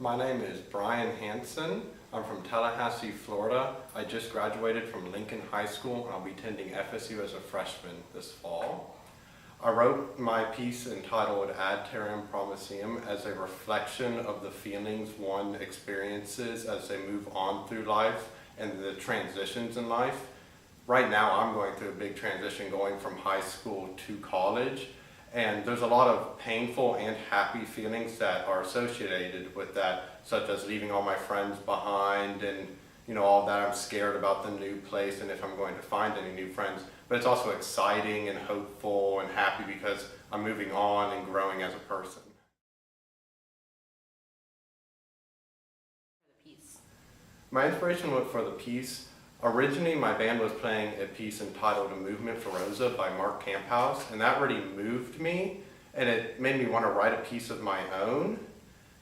My name is Brian Hanson. I'm from Tallahassee, Florida. I just graduated from Lincoln High School and I'll be attending FSU as a freshman this fall. I wrote my piece entitled Ad Terram Promissam as a reflection of the feelings one experiences as they move on through life and the transitions in life. Right now I'm going through a big transition going from high school to college, and there's a lot of painful and happy feelings that are associated with that, such as leaving all my friends behind and all that. I'm scared about the new place and if I'm going to find any new friends. But it's also exciting and hopeful and happy because I'm moving on and growing as a person. My inspiration for the piece, originally my band was playing a piece entitled A Movement for Rosa by Mark Camphouse, and that really moved me and it made me want to write a piece of my own.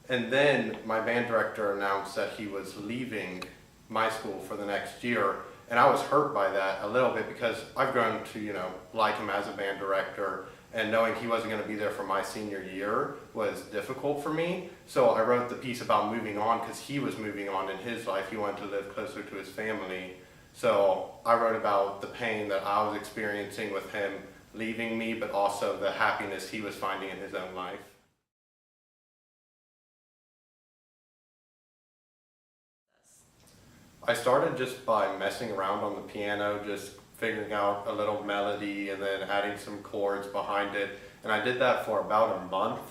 And then my band director announced that he was leaving my school for the next year, and I was hurt by that a little bit because I've grown to like him as a band director, and knowing he wasn't going to be there for my senior year was difficult for me. So I wrote the piece about moving on because he was moving on in his life. He wanted to live closer to his family. So I wrote about the pain that I was experiencing with him leaving me, but also the happiness he was finding in his own life. I started just by messing around on the piano, just figuring out a little melody and then adding some chords behind it. And I did that for about a month.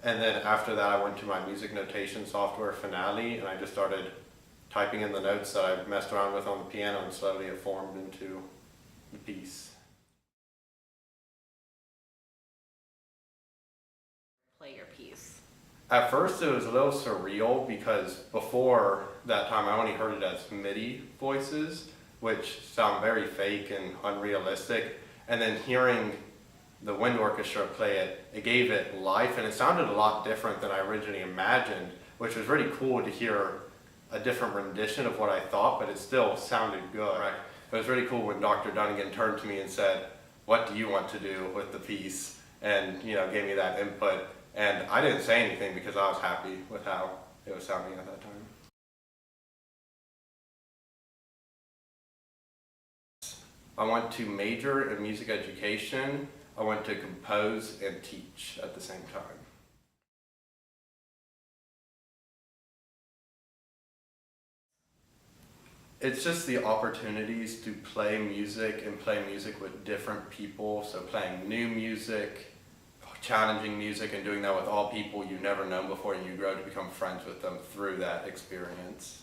And then after that I went to my music notation software, Finale, and I just started typing in the notes that I messed around with on the piano, and slowly it formed into the piece. Play your piece. At first it was a little surreal because before that time I only heard it as MIDI voices, which sound very fake and unrealistic. And then hearing the wind orchestra play it, it gave it life, and it sounded a lot different than I originally imagined, which was really cool to hear a different rendition of what I thought, but it still sounded good. Right? It was really cool when Dr. Dunnigan turned to me and said, "What do you want to do with the piece?" and gave me that input. And I didn't say anything because I was happy with how it was sounding at that time. I want to major in music education. I want to compose and teach at the same time. It's just the opportunities to play music and play music with different people. So playing new music, challenging music, and doing that with all people you've never known before, and you grow to become friends with them through that experience.